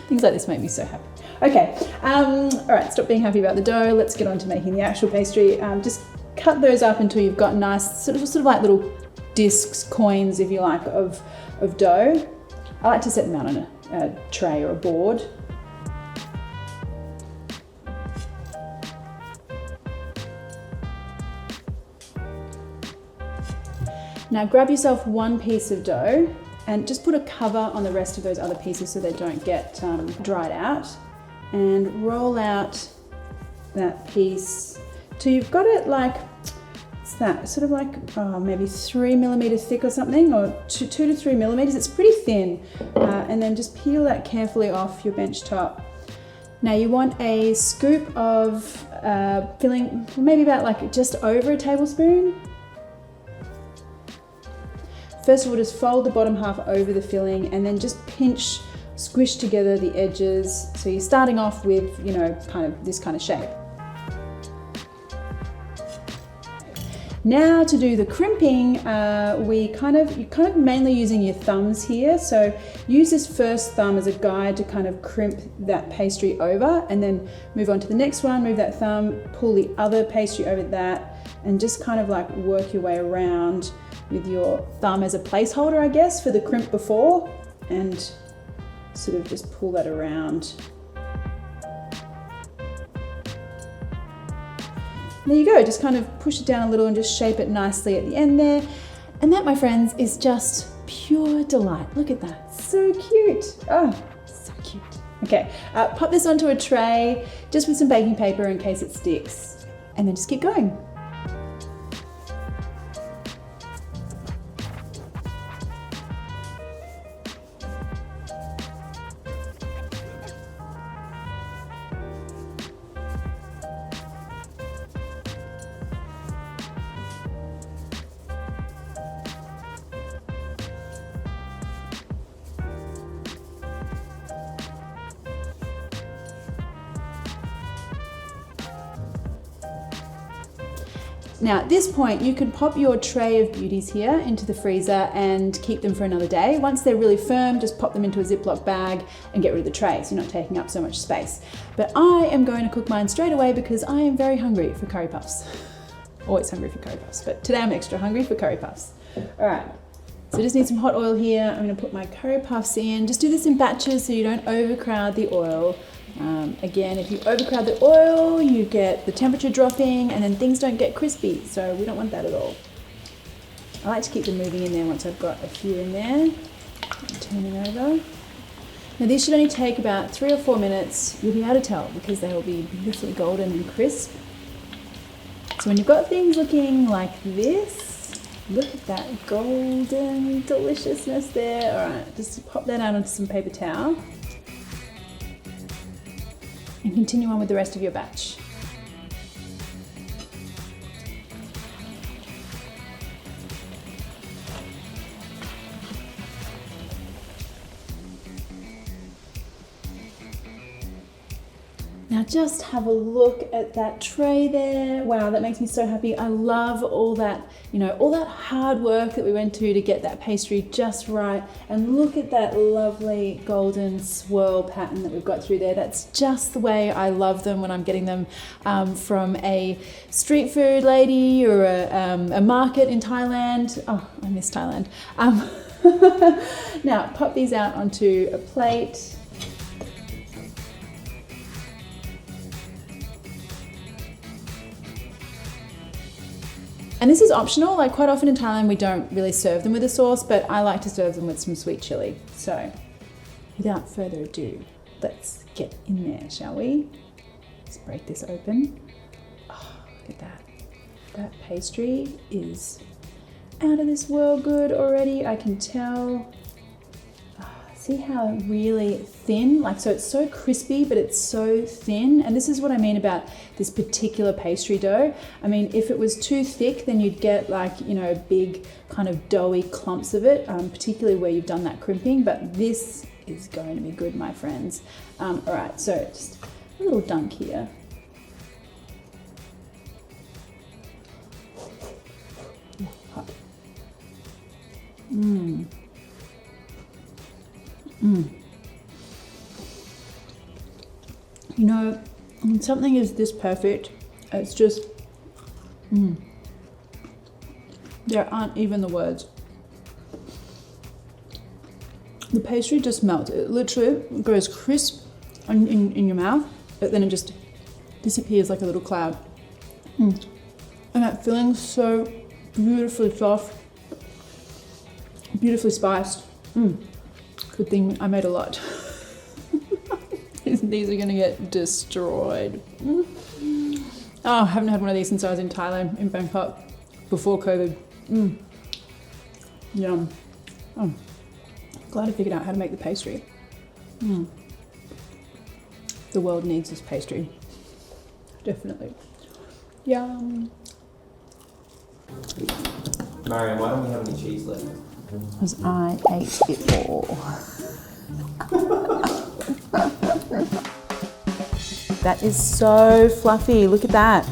Things like this make me so happy. Okay, all right, stop being happy about the dough. Let's get on to making the actual pastry. Just cut those up until you've got nice, sort of like little discs, coins, if you like, of dough. I like to set them out on a tray or a board. Now grab yourself one piece of dough and just put a cover on the rest of those other pieces so they don't get dried out. And roll out that piece till you've got it like, what's that, sort of like maybe 3 millimeters thick or something, or 2 to 3 millimeters. It's pretty thin. And then just peel that carefully off your bench top. Now you want a scoop of filling, maybe about like just over a tablespoon. First of all, just fold the bottom half over the filling and then just pinch, squish together the edges. So you're starting off with, you know, kind of this kind of shape. Now to do the crimping, you're kind of mainly using your thumbs here. So use this first thumb as a guide to kind of crimp that pastry over, and then move on to the next one, move that thumb, pull the other pastry over that, and just kind of like work your way around with your thumb as a placeholder, I guess, for the crimp before, and sort of just pull that around. There you go, just kind of push it down a little and just shape it nicely at the end there. And that, my friends, is just pure delight. Look at that, so cute. Oh, so cute. Okay, pop this onto a tray, just with some baking paper in case it sticks, and then just keep going. Now at this point, you can pop your tray of beauties here into the freezer and keep them for another day. Once they're really firm, just pop them into a Ziploc bag and get rid of the tray so you're not taking up so much space. But I am going to cook mine straight away because I am very hungry for curry puffs. Always hungry for curry puffs, but today I'm extra hungry for curry puffs. All right, so just need some hot oil here. I'm gonna put my curry puffs in. Just do this in batches so you don't overcrowd the oil. Again, if you overcrowd the oil, you get the temperature dropping and then things don't get crispy, so we don't want that at all. I like to keep them moving in there once I've got a few in there. I'm turning over. Now these should only take about 3 or 4 minutes. You'll be able to tell because they will be beautifully golden and crisp. So when you've got things looking like this, look at that golden deliciousness there. All right, just pop that out onto some paper towel. And continue on with the rest of your batch. Now just have a look at that tray there. Wow, that makes me so happy. I love all that, you know, all that hard work that we went to get that pastry just right. And look at that lovely golden swirl pattern that we've got through there. That's just the way I love them when I'm getting them from a street food lady or a market in Thailand. Oh, I miss Thailand. Now pop these out onto a plate. And this is optional, like quite often in Thailand we don't really serve them with a sauce, but I like to serve them with some sweet chili. So without further ado, let's get in there, shall we? Let's break this open. Oh, look at that. That pastry is out of this world good already, I can tell. See how really thin, like, so it's so crispy, but it's so thin. And this is what I mean about this particular pastry dough. I mean, if it was too thick, then you'd get like, you know, big kind of doughy clumps of it, particularly where you've done that crimping, but this is going to be good, my friends. All right, so just a little dunk here. You know, when something is this perfect, it's just, there aren't even the words. The pastry just melts. It literally goes crisp in your mouth, but then it just disappears like a little cloud. And that filling's so beautifully soft, beautifully spiced. Good thing I made a lot. These are gonna get destroyed. Oh, I haven't had one of these since I was in Thailand, in Bangkok, before COVID. Yum. Oh, glad I figured out how to make the pastry. The world needs this pastry. definitely. Yum. Marion, why don't we have any cheese left? Because I ate it all. That is so fluffy. Look at that.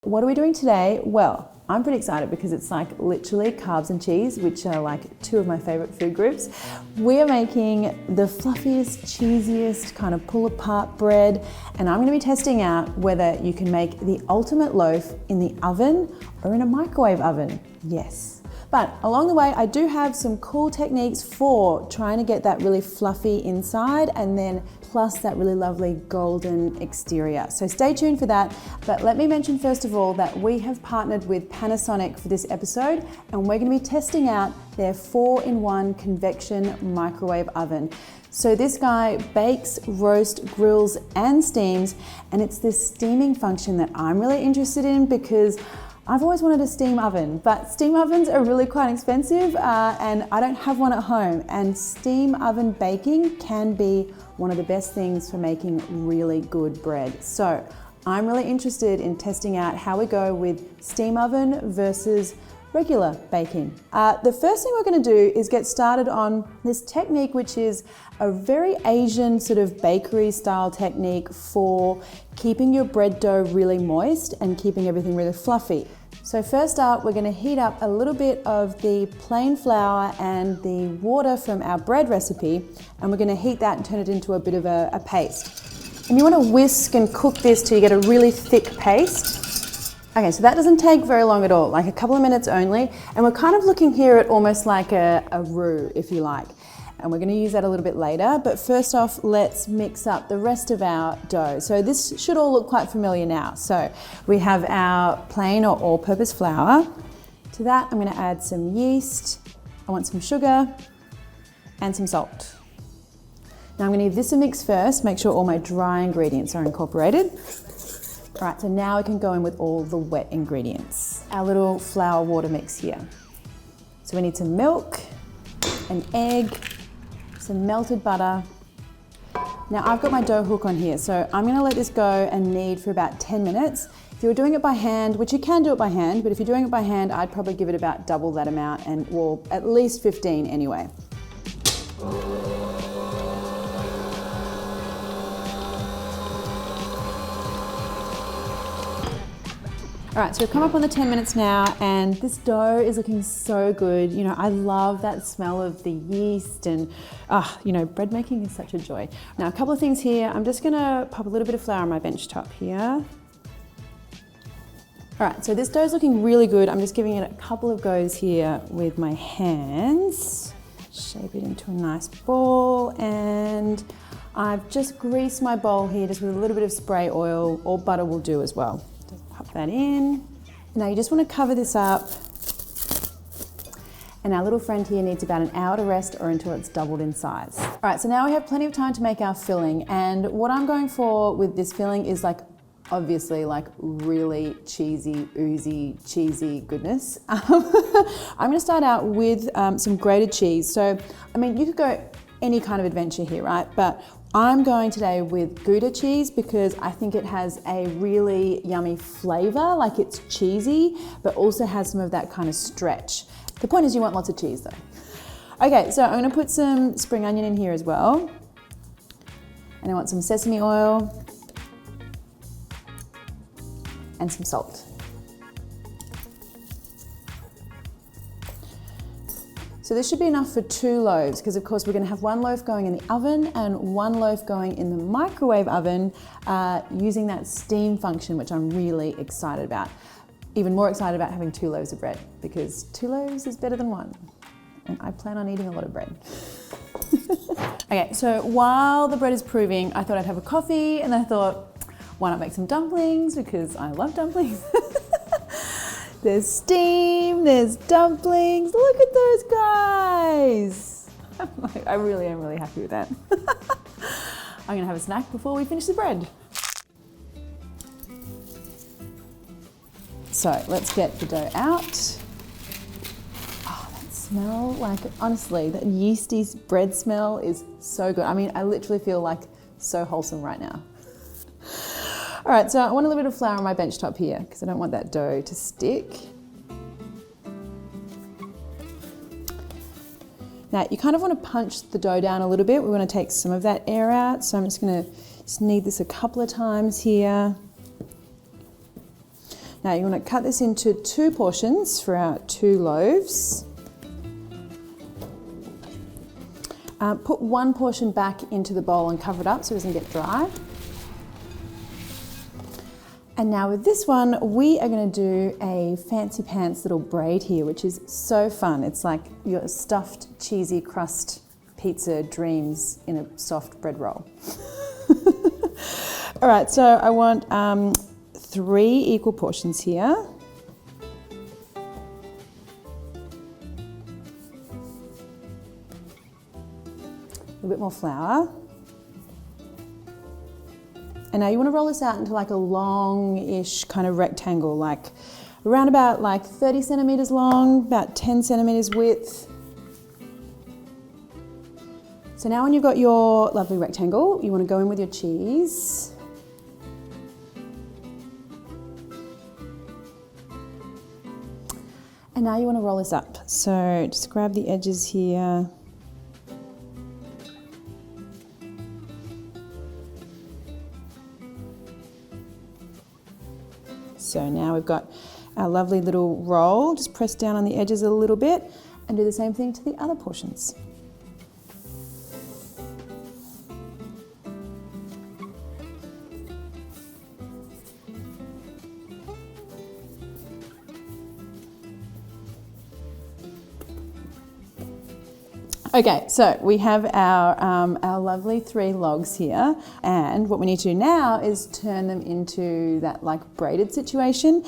What are we doing today? Well, I'm pretty excited because it's like literally carbs and cheese, which are like two of my favorite food groups. We are making the fluffiest, cheesiest kind of pull apart bread, and I'm going to be testing out whether you can make the ultimate loaf in the oven or in a microwave oven. Yes. But along the way, I do have some cool techniques for trying to get that really fluffy inside and then plus that really lovely golden exterior. So stay tuned for that. But let me mention first of all that we have partnered with Panasonic for this episode, and we're going to be testing out their 4-in-1 convection microwave oven. So this guy bakes, roasts, grills, and steams, and it's this steaming function that I'm really interested in because I've always wanted a steam oven, but steam ovens are really quite expensive and I don't have one at home, and steam oven baking can be one of the best things for making really good bread. So I'm really interested in testing out how we go with steam oven versus regular baking. The first thing we're going to do is get started on this technique, which is a very Asian sort of bakery style technique for keeping your bread dough really moist and keeping everything really fluffy. So first up, we're going to heat up a little bit of the plain flour and the water from our bread recipe, and we're going to heat that and turn it into a bit of a paste. And you want to whisk and cook this till you get a really thick paste. Okay, so that doesn't take very long at all, like a couple of minutes only. And we're kind of looking here at almost like a roux, if you like. And we're going to use that a little bit later. But first off, let's mix up the rest of our dough. So this should all look quite familiar now. So we have our plain or all-purpose flour. To that, I'm going to add some yeast. I want some sugar and some salt. Now I'm going to give this a mix first, make sure all my dry ingredients are incorporated. All right, so now we can go in with all the wet ingredients. Our little flour water mix here. So we need some milk, an egg, some melted butter. Now I've got my dough hook on here, so I'm going to let this go and knead for about 10 minutes. If you're doing it by hand, which you can do it by hand, but if you're doing it by hand, I'd probably give it about double that amount, and well, at least 15 anyway. All right, so we've come up on the 10 minutes now, and this dough is looking so good. You know, I love that smell of the yeast, and you know, bread making is such a joy. Now, a couple of things here. I'm just gonna pop a little bit of flour on my bench top here. All right, so this dough is looking really good. I'm just giving it a couple of goes here with my hands. Shape it into a nice ball, and I've just greased my bowl here just with a little bit of spray oil, or butter will do as well. Just pop that in. Now you just want to cover this up. And our little friend here needs about an hour to rest or until it's doubled in size. All right, so now we have plenty of time to make our filling. And what I'm going for with this filling is like, obviously like really cheesy, oozy, cheesy goodness. I'm gonna start out with some grated cheese. So, I mean, you could go any kind of adventure here, right? But I'm going today with Gouda cheese because I think it has a really yummy flavor, like it's cheesy, but also has some of that kind of stretch. The point is you want lots of cheese though. Okay, so I'm gonna put some spring onion in here as well. And I want some sesame oil and some salt. So this should be enough for 2 loaves because of course we're going to have 1 loaf going in the oven and 1 loaf going in the microwave oven using that steam function, which I'm really excited about. Even more excited about having 2 loaves of bread because 2 loaves is better than 1. And I plan on eating a lot of bread. Okay, so while the bread is proving, I thought I'd have a coffee and I thought, why not make some dumplings because I love dumplings. There's steam, there's dumplings. Look at those guys. I really am really happy with that. I'm gonna have a snack before we finish the bread. So let's get the dough out. Oh, that smell like, honestly, that yeasty bread smell is so good. I mean, I literally feel like so wholesome right now. All right, so I want a little bit of flour on my bench top here because I don't want that dough to stick. Now, you kind of want to punch the dough down a little bit. We want to take some of that air out. So I'm just going to knead this a couple of times here. Now you want to cut this into 2 portions for our 2 loaves. Put 1 portion back into the bowl and cover it up so it doesn't get dry. And now with this one, we are going to do a fancy pants little braid here, which is so fun. It's like your stuffed cheesy crust pizza dreams in a soft bread roll. All right, so I want 3 equal portions here. A bit more flour. And now you want to roll this out into like a long-ish kind of rectangle, like around about like 30 centimeters long, about 10 centimeters width. So now when you've got your lovely rectangle, you want to go in with your cheese. And now you want to roll this up. So just grab the edges here. So now we've got our lovely little roll. Just press down on the edges a little bit and do the same thing to the other portions. Okay, so we have our lovely 3 logs here, and what we need to do now is turn them into that like braided situation.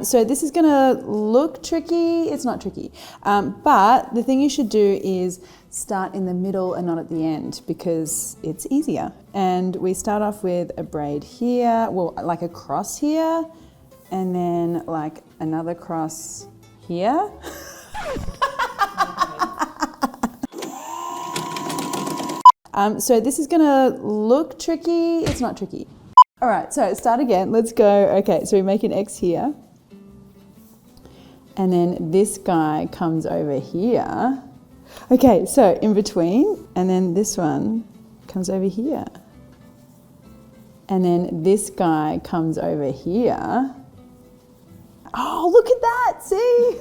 So this is gonna look tricky, it's not tricky, but the thing you should do is start in the middle and not at the end because it's easier. And we start off with a braid here, well, like a cross here, and then like another cross here. So this is gonna look tricky, it's not tricky. All right, so start again, let's go. Okay, so we make an X here. And then this guy comes over here. Okay, so in between, and then this one comes over here. And then this guy comes over here. Oh, look at that, see?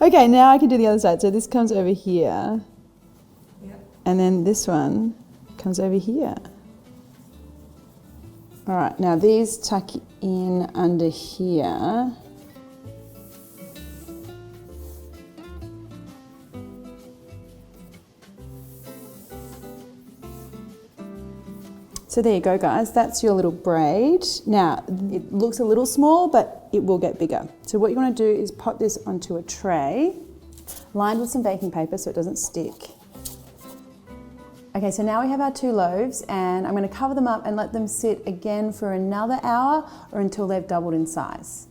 Okay, now I can do the other side. So this comes over here. And then this one comes over here. All right, now these tuck in under here. So there you go, guys. That's your little braid. Now, it looks a little small, but it will get bigger. So what you want to do is pop this onto a tray, lined with some baking paper so it doesn't stick. Okay, so now we have our 2 loaves and I'm going to cover them up and let them sit again for another hour or until they've doubled in size.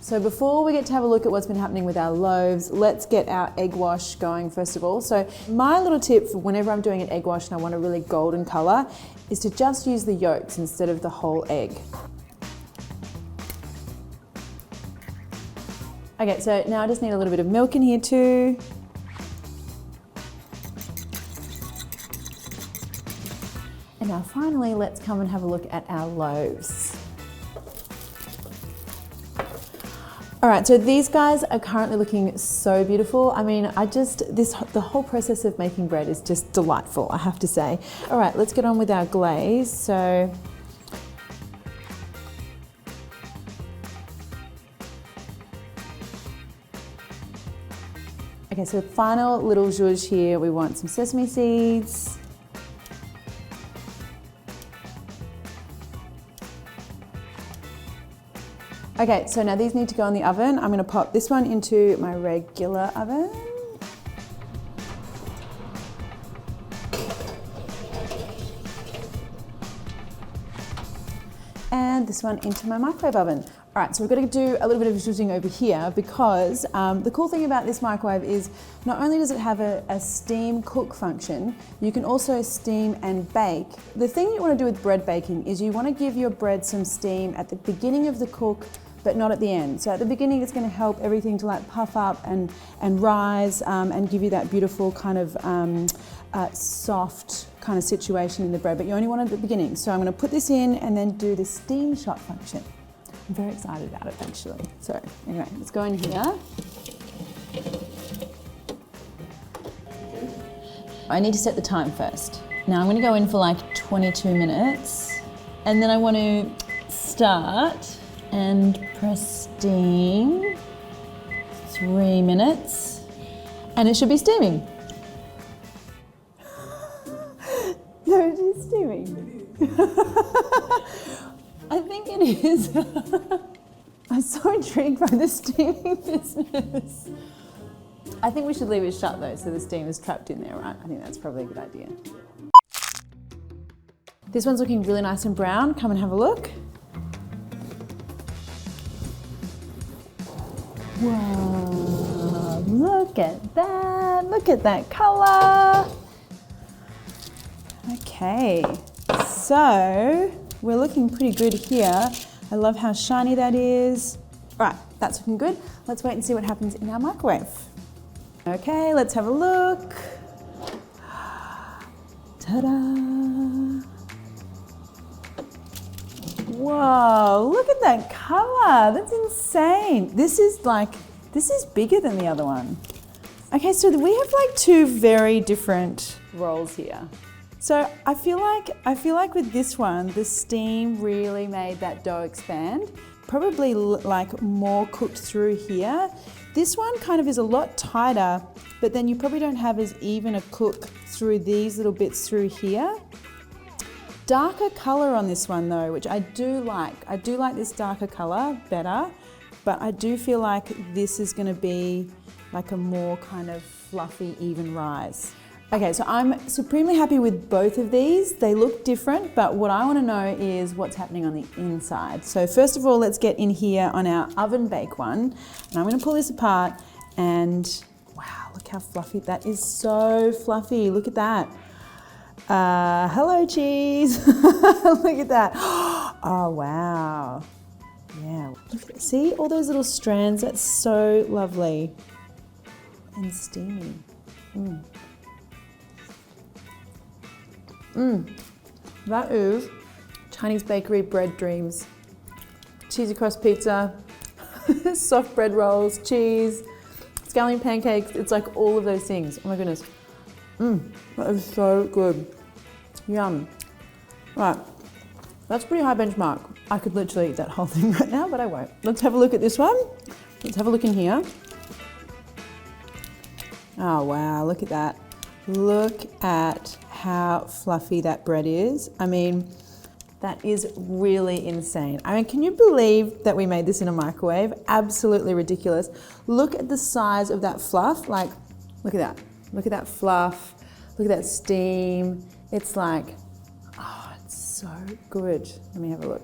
So before we get to have a look at what's been happening with our loaves, let's get our egg wash going first of all. So my little tip for whenever I'm doing an egg wash and I want a really golden color is to just use the yolks instead of the whole egg. Okay, so now I just need a little bit of milk in here too. And now finally, let's come and have a look at our loaves. All right, so these guys are currently looking so beautiful. I mean, the whole process of making bread is just delightful, I have to say. All right, let's get on with our glaze. So, okay, so final little zhuzh here, we want some sesame seeds. Okay, so now these need to go in the oven. I'm going to pop this one into my regular oven. And this one into my microwave oven. All right, so we've got to do a little bit of shooting over here because the cool thing about this microwave is not only does it have a steam cook function, you can also steam and bake. The thing you want to do with bread baking is you want to give your bread some steam at the beginning of the cook, but not at the end. So at the beginning, it's going to help everything to like puff up and rise and give you that beautiful kind of soft kind of situation in the bread, but you only want it at the beginning. So I'm going to put this in and then do the steam shot function. I'm very excited about it actually. So anyway, let's go in here. I need to set the time first. Now I'm going to go in for like 22 minutes and then I want to start and press steam 3 minutes and it should be steaming. No, it is steaming. I think it is. I'm so intrigued by the steaming business. I think we should leave it shut though, so the steam is trapped in there, right? I think that's probably a good idea. This one's looking really nice and brown. Come and have a look. Whoa, look at that. Look at that color. Okay, so we're looking pretty good here. I love how shiny that is. Right, that's looking good. Let's wait and see what happens in our microwave. Okay, let's have a look. Ta-da! Whoa, look at that color. That's insane. This is bigger than the other one. Okay, so we have like two very different rolls here. So I feel like with this one, the steam really made that dough expand. Probably like more cooked through here. This one kind of is a lot tighter, but then you probably don't have as even a cook through these little bits through here. Darker color on this one though, which I do like. I do like this darker color better, but I do feel like this is gonna be like a more kind of fluffy, even rise. Okay, so I'm supremely happy with both of these. They look different, but what I want to know is what's happening on the inside. So first of all, let's get in here on our oven bake one. And I'm going to pull this apart and wow, look how fluffy. That is so fluffy. Look at that. Hello, cheese. Look at that. Oh, wow. Yeah, see all those little strands? That's so lovely and steamy. That is Chinese bakery bread dreams. Cheesy crust pizza, soft bread rolls, cheese, scallion pancakes. It's like all of those things. Oh my goodness. That is so good. Yum. Right, that's a pretty high benchmark. I could literally eat that whole thing right now, but I won't. Let's have a look at this one. Let's have a look in here. Oh wow, look at that. Look at how fluffy that bread is. I mean, that is really insane. I mean, can you believe that we made this in a microwave? Absolutely ridiculous. Look at the size of that fluff. Like, look at that. Look at that fluff. Look at that steam. It's like, oh, it's so good. Let me have a look.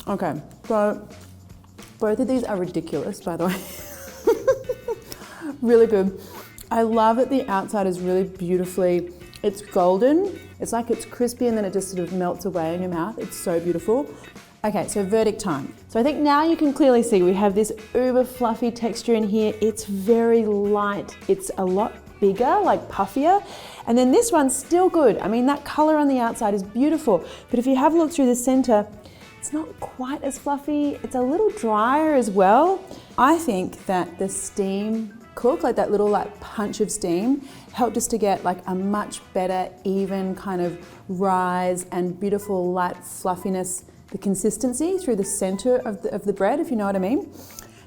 Okay, so both of these are ridiculous, by the way. Really good. I love that the outside is really beautifully, it's golden. It's like it's crispy and then it just sort of melts away in your mouth. It's so beautiful. Okay, so verdict time. So I think now you can clearly see we have this uber fluffy texture in here. It's very light. It's a lot bigger, like puffier. And then this one's still good. I mean, that color on the outside is beautiful. But if you have a look through the center, it's not quite as fluffy. It's a little drier as well. I think that the steam cook, like that little like punch of steam, helped us to get like a much better, even kind of rise and beautiful light fluffiness, the consistency through the center of the bread, if you know what I mean.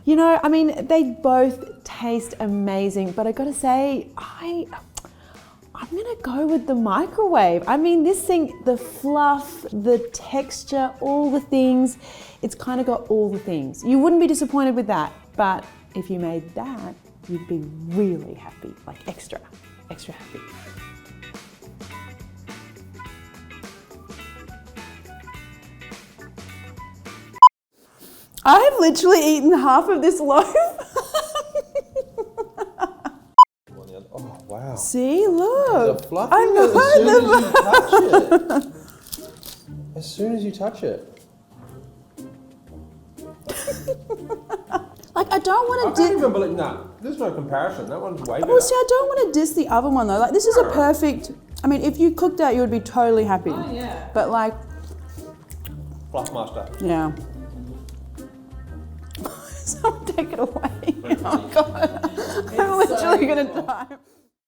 You know, I mean, they both taste amazing, but I gotta say, I'm gonna go with the microwave. I mean, this thing, the fluff, the texture, all the things, it's kind of got all the things. You wouldn't be disappointed with that, but if you made that, you'd be really happy, like extra happy. I've literally eaten half of this loaf. Oh, wow. See, look. The fluffy I know. as soon as you touch it. Like, I don't I want to can't even believe, nah, there's no comparison. That one's way better. Well, see, I don't want to diss the other one though. Like, this is a perfect. I mean, if you cooked that, you would be totally happy. Oh, yeah. But like, Fluffmaster. yeah. Someone take it away. Oh God, I'm literally gonna die.